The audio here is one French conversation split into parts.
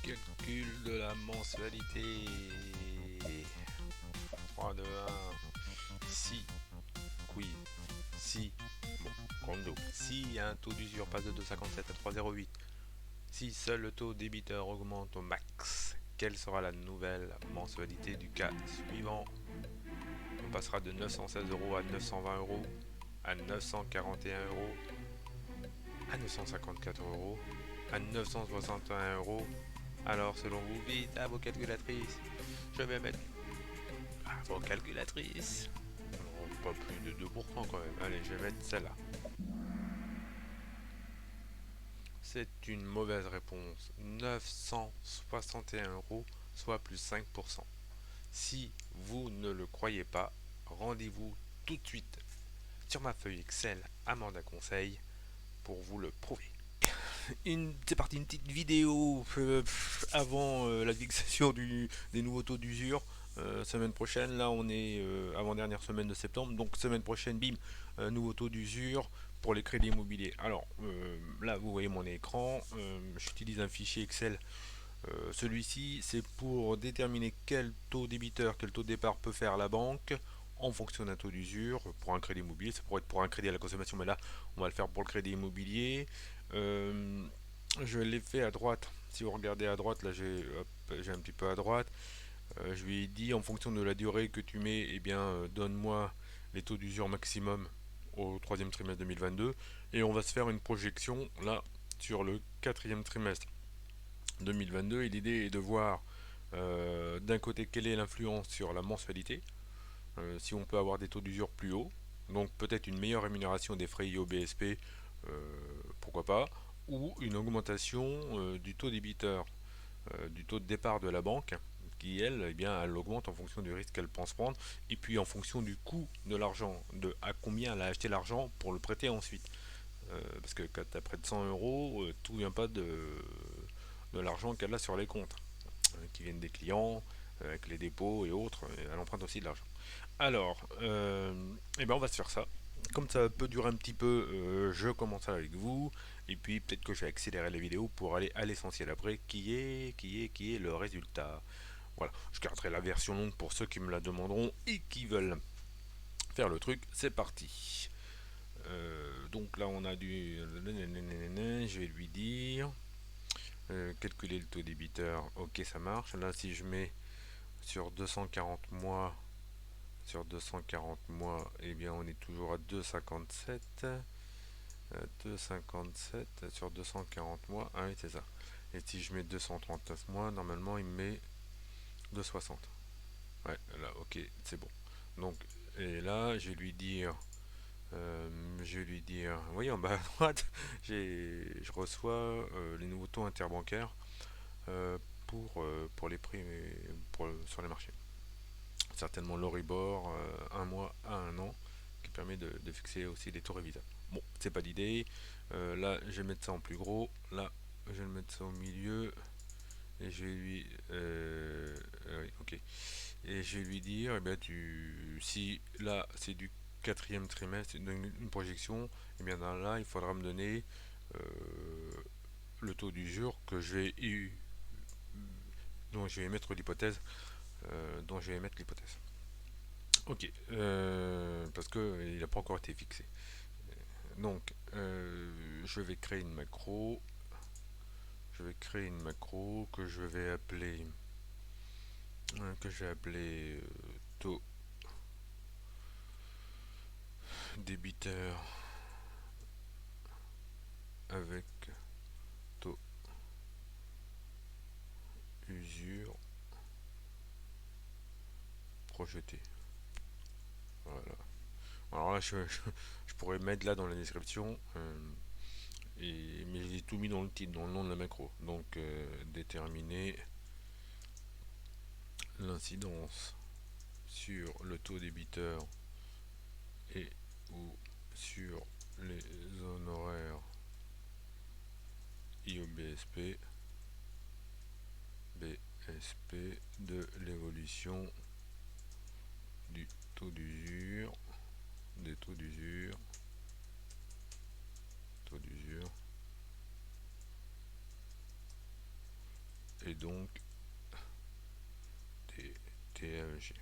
Calcul de la mensualité. 3, 2, 1. Si, quiz. Si, bon, compte double. Si un taux d'usure passe de 2,57 à 3,08. Si seul le taux débiteur augmente au max, quelle sera la nouvelle mensualité du cas suivant? On passera de 916 euros à 920 euros, à 941 euros, à 954 euros, à 961 euros. Alors, selon vous, vite à vos calculatrices. Je vais mettre à vos calculatrices. Non, pas plus de 2% quand même. Allez, je vais mettre celle-là. C'est une mauvaise réponse. 961 euros, soit plus 5%. Si vous ne le croyez pas, rendez-vous tout de suite sur ma feuille Excel Amanda Conseil pour vous le prouver. C'est parti, une petite vidéo avant la fixation des nouveaux taux d'usure. Semaine prochaine, là on est avant-dernière semaine de septembre, donc semaine prochaine, bim, nouveau taux d'usure pour les crédits immobiliers. Alors là vous voyez mon écran, j'utilise un fichier Excel. Celui-ci c'est pour déterminer quel taux débiteur, quel taux de départ peut faire la banque en fonction d'un taux d'usure pour un crédit immobilier. Ça pourrait être pour un crédit à la consommation, mais là on va le faire pour le crédit immobilier. Euh, je l'ai fait à droite. Si vous regardez à droite, là j'ai un petit peu à droite. Je lui ai dit en fonction de la durée que tu mets, eh bien donne-moi les taux d'usure maximum au troisième trimestre 2022 et on va se faire une projection là sur le quatrième trimestre 2022 et l'idée est de voir d'un côté quelle est l'influence sur la mensualité, si on peut avoir des taux d'usure plus hauts, donc peut-être une meilleure rémunération des frais IOBSP, pourquoi pas, ou une augmentation du taux débiteur, du taux de départ de la banque, qui elle, eh bien, elle augmente en fonction du risque qu'elle pense prendre, et puis en fonction du coût de l'argent, de à combien elle a acheté l'argent pour le prêter ensuite. Parce que quand tu as près de 100 euros, tout vient pas de l'argent qu'elle a sur les comptes, qui viennent des clients, avec les dépôts et autres, elle emprunte aussi de l'argent. Alors, eh ben on va se faire ça. Comme ça peut durer un petit peu, je commence avec vous, et puis peut-être que je vais accélérer la vidéo pour aller à l'essentiel après, qui est le résultat. Voilà, je garderai la version longue pour ceux qui me la demanderont et qui veulent faire le truc. C'est parti. Donc là on a du... Je vais lui dire... calculer le taux débiteur, ok ça marche. Là si je mets sur 240 mois, sur 240 mois, eh bien on est toujours à 2,57. 2,57 sur 240 mois, ah oui c'est ça. Et si je mets 239 mois, normalement il me met 2,60. Ouais, là, ok, c'est bon. Donc, et là, je vais lui dire, vous voyez en bas à droite, je reçois les nouveaux taux interbancaires pour les prix sur les marchés. Certainement l'Oribor, un mois à un an, qui permet de fixer aussi des taux révisables. Bon, c'est pas l'idée. Là, je vais mettre ça en plus gros. Là, je vais mettre ça au milieu. Et je vais lui. Oui, ok. Et je vais lui dire, eh bien, si là, c'est du quatrième trimestre, une projection, et bien là, il faudra me donner euh, le taux d'usure que j'ai eu, dont je vais mettre l'hypothèse, Ok, parce que il n'a pas encore été fixé. Donc, je vais créer une macro. Je vais créer une macro que je vais appeler taux débiteur avec taux usure projeté. Voilà. Alors là, je pourrais mettre là dans la description, mais j'ai tout mis dans le titre, dans le nom de la macro. Donc, déterminer l'incidence sur le taux débiteur et ou sur les honoraires IOBSP BSP de l'évolution du taux d'usure, des taux d'usure et donc TMG.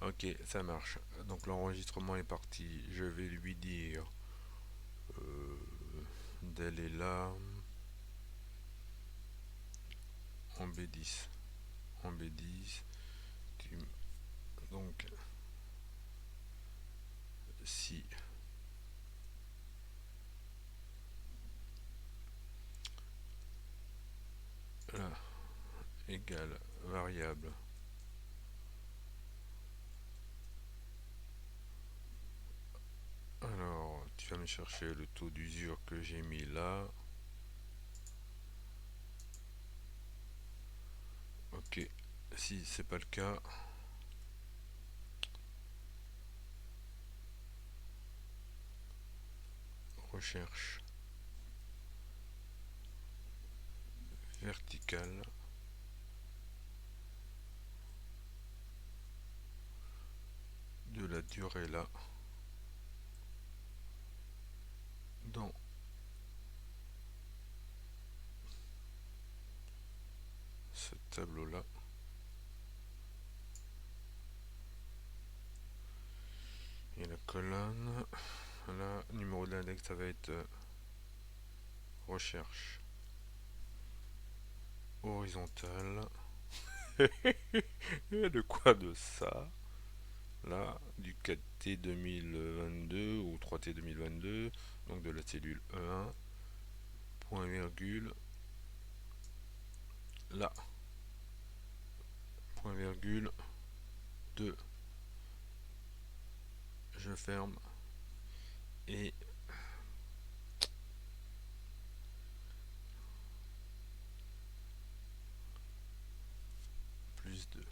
Ok, ça marche. Donc l'enregistrement est parti. Je vais lui dire d'aller là en B10. En B10. Donc si là égale variable, alors tu vas me chercher le taux d'usure que j'ai mis là. Ok, si c'est pas le cas, recherche verticale de la durée là dans ce tableau là, et la colonne là, numéro de l'index, ça va être recherche horizontale. De quoi de ça là, du 4T 2022 ou 3T 2022, donc de la cellule E1, point virgule là, point virgule 2, je ferme et plus 2.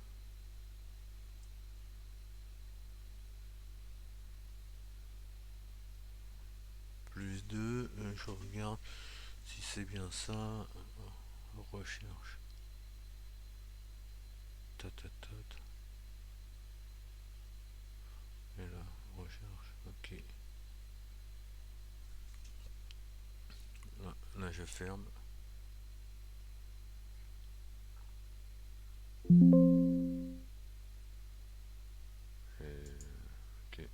Plus 2, je regarde si c'est bien ça. Recherche. Tatatat. Et là, recherche. Ok. Là je ferme. Et, ok.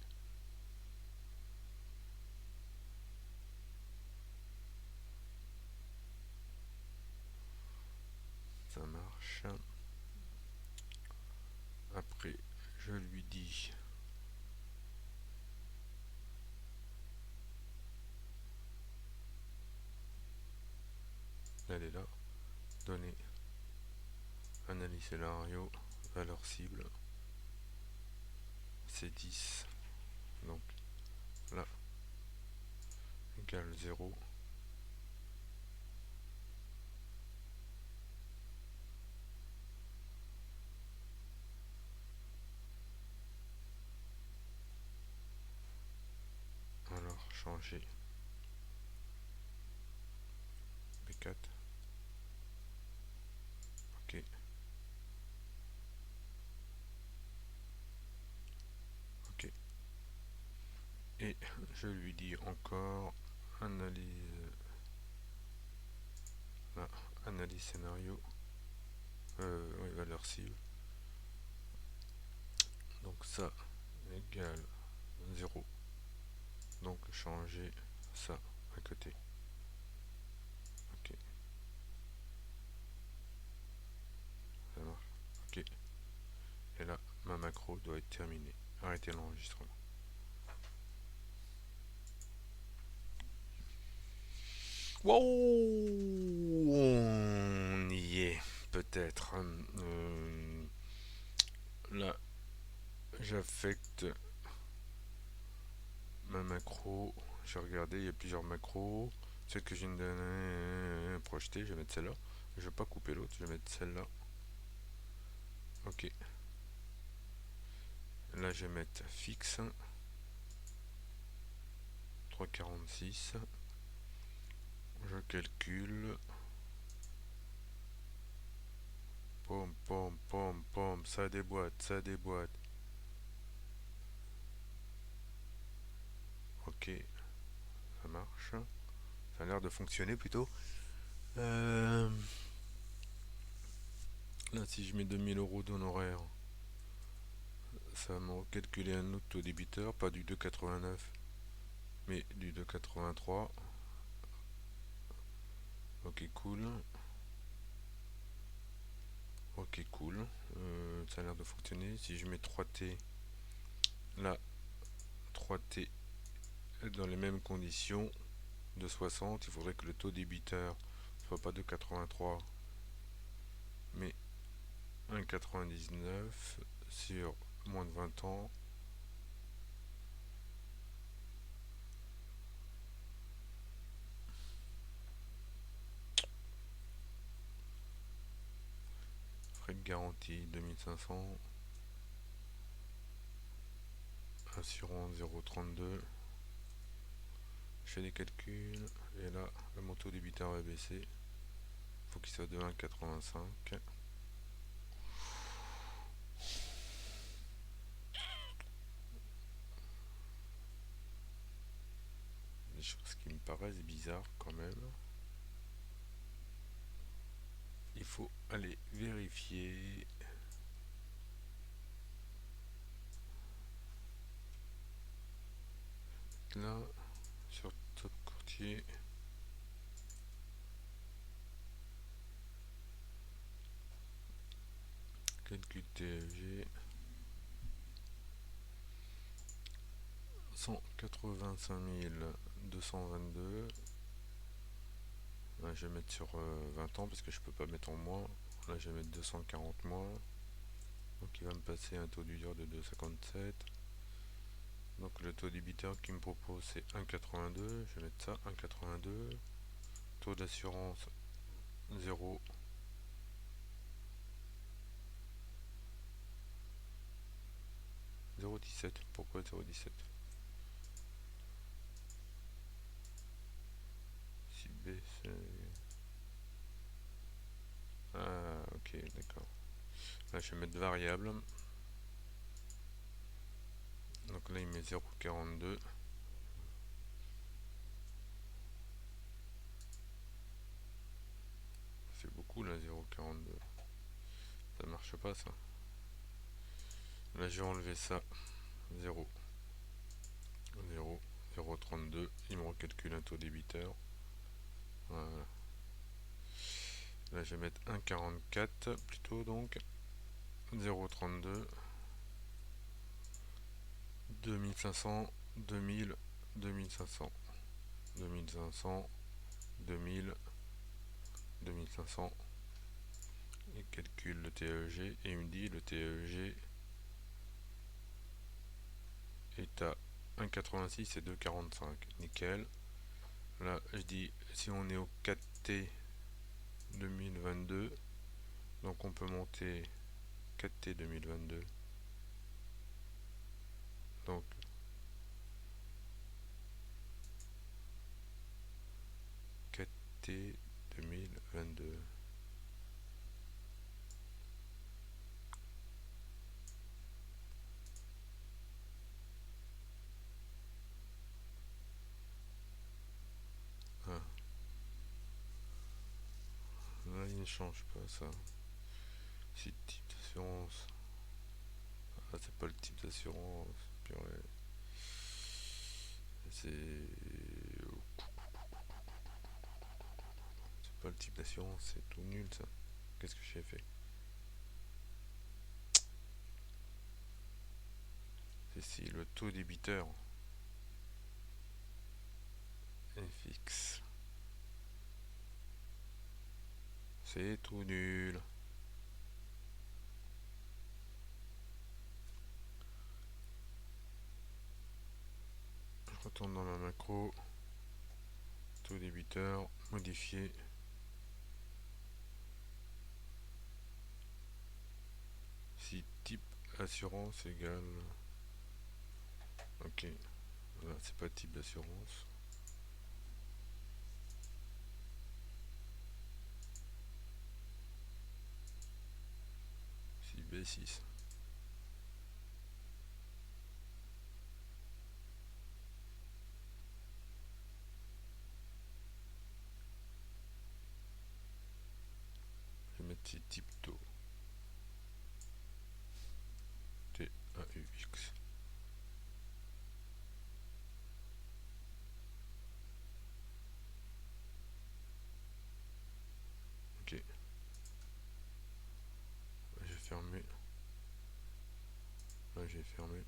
Ça marche. Après, je lui dis elle est là. Donner analyse scénario, valeur cible, c'est 10. Donc là, égale 0. Alors, changer B4. Ok. Ok. Et je lui dis encore analyse, là, analyse scénario, oui, valeur cible. Donc ça égale 0. Donc changer ça à côté. Ok, ça marche. Ok. Et là, ma macro doit être terminée. Arrêtez l'enregistrement. Wow, on y est peut-être. Là, j'affecte ma macro. J'ai regardé, il y a plusieurs macros. Celle que je viens de projeter, je vais mettre celle-là. Je vais pas couper l'autre, je vais mettre celle-là. Ok. Là, je vais mettre fixe 3,46. Je calcule. Pom, pom, pom, pom. Ça déboîte, ça déboîte. Ok, ça marche. Ça a l'air de fonctionner plutôt. Euh, Là, si je mets 2000 € d'honoraires, ça va me calculer un autre taux débiteur, pas du 2,89, mais du 2,83. Ok, cool. Ok, cool. Ça a l'air de fonctionner. Si je mets 3T, là, 3T dans les mêmes conditions de 60, il faudrait que le taux débiteur soit pas de 83, mais 1,99 sur moins de 20 ans. Frais de garantie 2500. Assurance 0,32. Je fais des calculs. Et là, le montant débiteur va baisser. Il faut qu'il soit de 1,85. Des choses qui me paraissent bizarres quand même. Il faut aller vérifier. Là, sur Top Courtier. Calcul TFG. 185 222. Là, je vais mettre sur 20 ans parce que je peux pas mettre en mois. Là, je vais mettre 240 mois. Donc, il va me passer un taux d'usure de 2,57. Donc, le taux débiteur qu'il me propose, c'est 1,82. Je vais mettre ça, 1,82. Taux d'assurance 0. 0,17. Pourquoi 0,17? Si B, c'est... Ah, ok, d'accord. Là, je vais mettre variable. Donc là, il met 0,42. Ça fait beaucoup, là, 0,42. Ça marche pas, ça. Là, je vais enlever ça. 0. 0. 0,32. Il me recalcule un taux débiteur. Voilà. Là, je vais mettre 1,44 plutôt, donc. 0,32. 2500, 2000, 2500, 2500, 2000, 2500. Il calcule le TEG et il me dit le TEG est à 1,86 et 2,45. Nickel. Là, je dis si on est au 4T 2022, donc on peut monter 4T 2022. Donc 4T 2022. Ah, là, il ne change pas ça. Si type d'assurance. Ah, c'est pas le type d'assurance. C'est pas le type d'assurance, c'est tout nul ça. Qu'est-ce que j'ai fait? C'est si le taux débiteur est fixe. C'est tout nul. Je retourne dans ma macro. Taux débiteur, modifier. Si type assurance égale. Ok. Voilà, c'est pas type d'assurance. Si B6. Je vais mettre si type taux. AUX. Ok, j'ai fermé. Là j'ai fermé.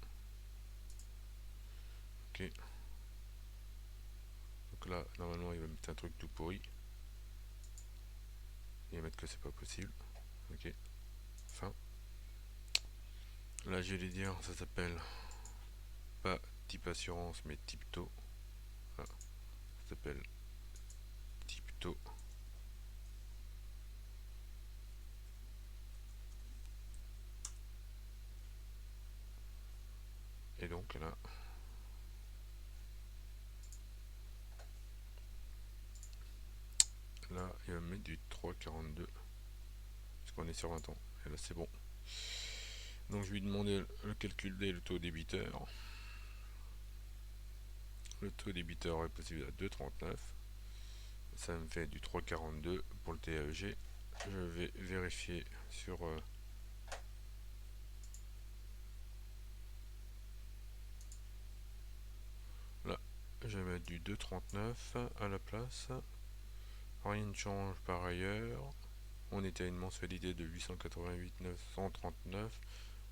Ok, donc là normalement il va mettre un truc tout pourri. Il va mettre que c'est pas possible. Ok, fin. Là je vais lui dire, ça s'appelle pas type assurance mais type taux. Là, ça s'appelle type taux. Et donc là il va mettre du 3,42 puisqu'on est sur 20 ans. Et là c'est bon. Donc je lui demandais le calcul des le taux débiteur. Le taux débiteur est possible à 2,39. Ça me fait du 3,42 pour le TAEG. Je vais vérifier sur là. Je vais mettre du 2,39 à la place. Rien ne change par ailleurs. On était à une mensualité de 888 939,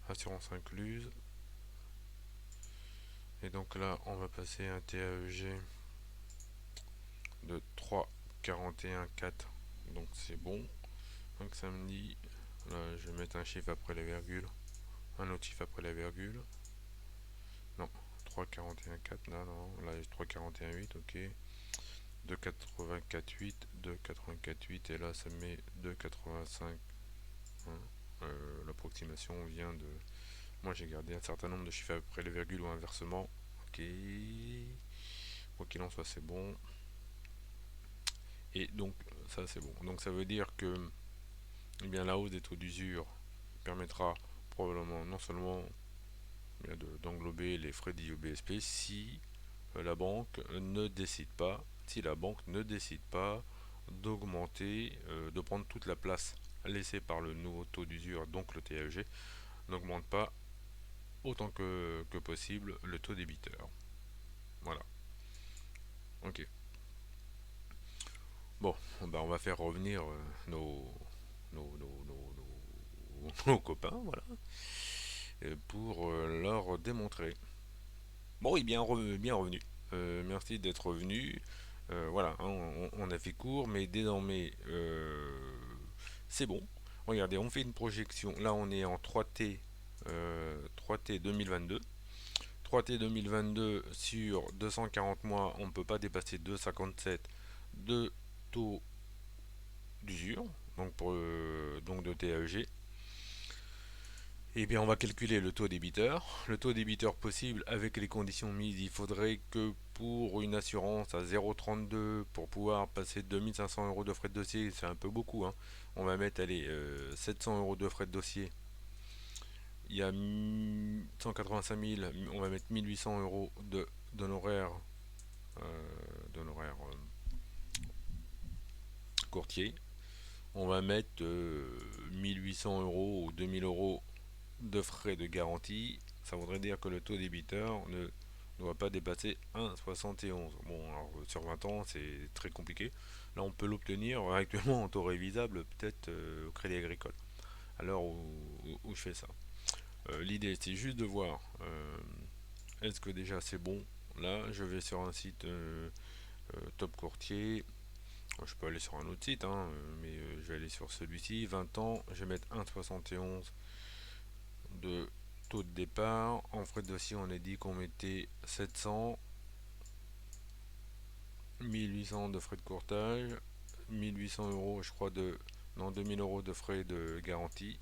assurance incluse. Et donc là, on va passer un TAEG de 3,41,4. Donc c'est bon. Donc samedi, là, je vais mettre un chiffre après la virgule. Un autre chiffre après la virgule. Non, 3,41,4. Non, non, là, 3,41,8. Ok. 2,84,8. 2,84,8. Et là, ça met 2,85. Hein. L'approximation vient de. Moi, j'ai gardé un certain nombre de chiffres après les virgules ou inversement. Ok. Quoi qu'il en soit, c'est bon. Et donc, ça, c'est bon. Donc, ça veut dire que eh bien, la hausse des taux d'usure permettra probablement non seulement d'englober les frais d'IOBSP si la banque ne décide pas, si la banque ne décide pas d'augmenter, de prendre toute la place laissée par le nouveau taux d'usure, donc le TAEG, n'augmente pas autant que possible le taux débiteur. Voilà. Ok. Bon, ben on va faire revenir nos copains, voilà, pour leur démontrer. Bon, il est bien revenu. Merci d'être revenu. Voilà, hein, on a fait court, mais désormais, c'est bon. Regardez, on fait une projection. Là, on est en 3T, 3T 2022. 3T 2022 sur 240 mois, on ne peut pas dépasser 2,57 de taux d'usure, donc, donc de TAEG. Eh bien, on va calculer le taux débiteur. Le taux débiteur possible avec les conditions mises, il faudrait que pour une assurance à 0,32 pour pouvoir passer 2500 euros de frais de dossier, c'est un peu beaucoup, hein. On va mettre allez, 700 euros de frais de dossier. Il y a 185 000, on va mettre 1800 euros d'honoraires d'honoraires courtier. On va mettre 1800 euros ou 2000 euros de frais de garantie. Ça voudrait dire que le taux débiteur ne doit pas dépasser 1,71. Bon, alors sur 20 ans, c'est très compliqué. Là, on peut l'obtenir actuellement en taux révisable, peut-être au Crédit Agricole, à l'heure où je fais ça. L'idée, c'est juste de voir est-ce que déjà c'est bon. Là, je vais sur un site top courtier. Je peux aller sur un autre site, hein, mais je vais aller sur celui-ci. 20 ans, je vais mettre 1,71 de taux de départ. En frais de dossier, on a dit qu'on mettait 700, 1800 de frais de courtage, 1800 euros, je crois, non, 2000 euros de frais de garantie.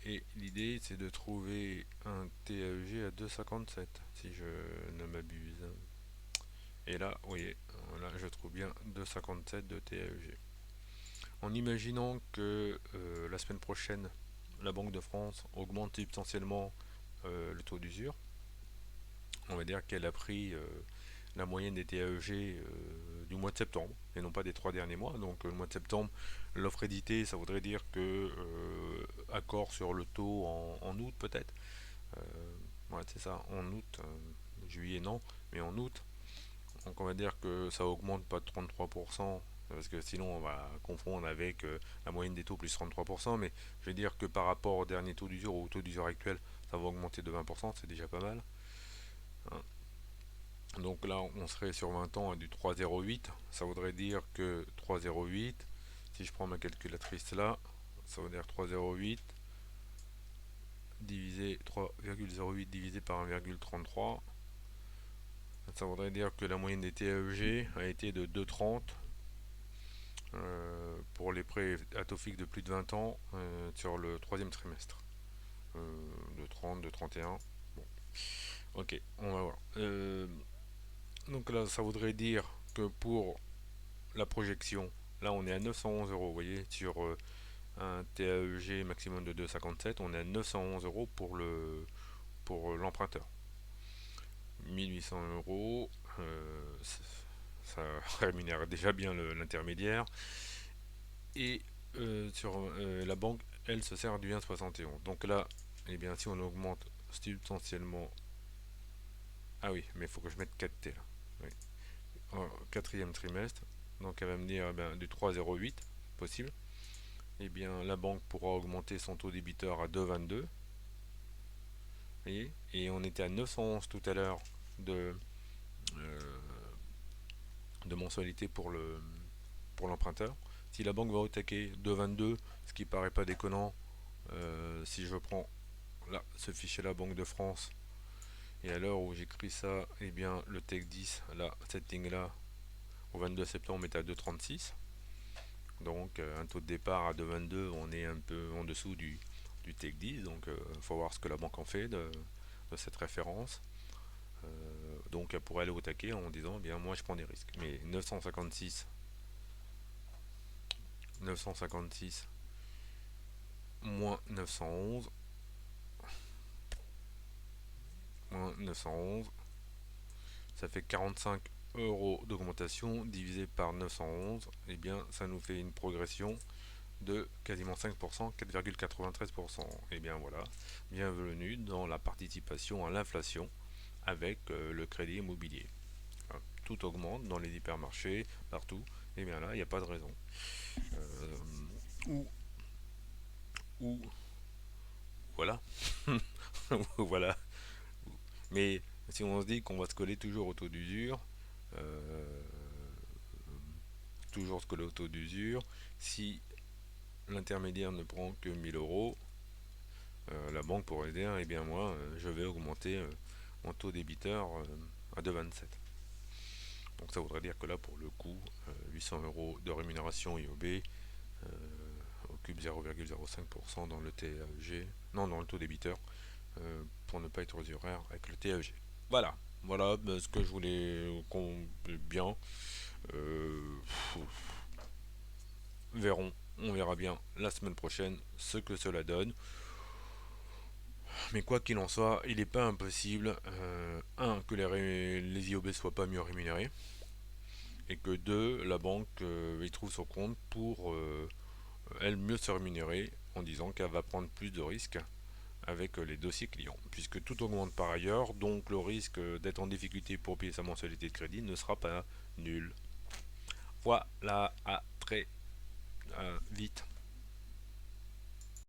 Et l'idée, c'est de trouver un TAEG à 2,57, si je ne m'abuse. Et là, vous voyez, là, je trouve bien 2,57 de TAEG. En imaginant que la semaine prochaine, la Banque de France augmente substantiellement le taux d'usure, on va dire qu'elle a pris la moyenne des TAEG du mois de septembre et non pas des 3 derniers mois. Donc le mois de septembre, l'offre éditée, ça voudrait dire que accord sur le taux en août peut-être. Ouais, c'est ça, en août, juillet non, mais en août, donc on va dire que ça augmente pas de 33%, parce que sinon on va confondre avec la moyenne des taux plus 33%, mais je vais dire que par rapport au dernier taux d'usure ou au taux d'usure actuel, ça va augmenter de 20%, c'est déjà pas mal, hein. Donc là, on serait sur 20 ans à du 3,08. Ça voudrait dire que 3,08, si je prends ma calculatrice là, ça veut dire 3,08 divisé 3,08 divisé par 1,33. Ça voudrait dire que la moyenne des TAEG a été de 2,30 pour les prêts à taux fixe de plus de 20 ans sur le troisième trimestre. De 30, de 31. Bon, ok, on va voir. Donc là, ça voudrait dire que pour la projection, là on est à 911 euros, vous voyez, sur un TAEG maximum de 2,57, on est à 911 euros pour l'emprunteur. 1800 euros, ça rémunère déjà bien l'intermédiaire. Et sur la banque, elle se sert du 1,71. Donc là, eh bien, si on augmente substantiellement. Ah oui, mais il faut que je mette 4T là. Oui. Quatrième trimestre. Donc elle va me dire du 3,08 possible. Eh bien, la banque pourra augmenter son taux débiteur à 2,22. Voyez. Et on était à 911 tout à l'heure de, euh, de mensualité pour l'emprunteur. Si la banque va attaquer 2,22, ce qui paraît pas déconnant, si je prends là ce fichier là, Banque de France, et à l'heure où j'écris ça, eh bien le Tech 10, là, cette ligne là, au 22 septembre est à 2,36. Donc un taux de départ à 2,22, on est un peu en dessous du Tech 10, donc il faut voir ce que la banque en fait de cette référence. Donc elle pourrait aller au taquet en disant, eh bien moi je prends des risques. Mais 956 moins 911 moins 911, ça fait 45 euros d'augmentation divisé par 911, et bien ça nous fait une progression de quasiment 5%, 4,93%. Et bien voilà, bienvenue dans la participation à l'inflation avec le crédit immobilier. Hein, tout augmente dans les hypermarchés, partout. Et bien là, il n'y a pas de raison. Euh, ou, ou, voilà. Voilà. Mais si on se dit qu'on va se coller toujours au taux d'usure, euh, toujours se coller au taux d'usure, si l'intermédiaire ne prend que 1000 euros, la banque pourrait dire, eh bien moi, je vais augmenter mon taux débiteur à 2,27. Donc ça voudrait dire que là, pour le coup, 800 euros de rémunération IOB occupe 0,05% dans le TAEG, non, dans le taux débiteur, pour ne pas être aux horaires avec le TAEG. Voilà, voilà ce que je voulais qu'on bien. Euh, Verrons, on verra bien la semaine prochaine ce que cela donne. Mais quoi qu'il en soit, il n'est pas impossible, que les IOB soient pas mieux rémunérés, et que deux, la banque y trouve son compte pour elle mieux se rémunérer en disant qu'elle va prendre plus de risques avec les dossiers clients, puisque tout augmente par ailleurs, donc le risque d'être en difficulté pour payer sa mensualité de crédit ne sera pas nul. Voilà, à très vite.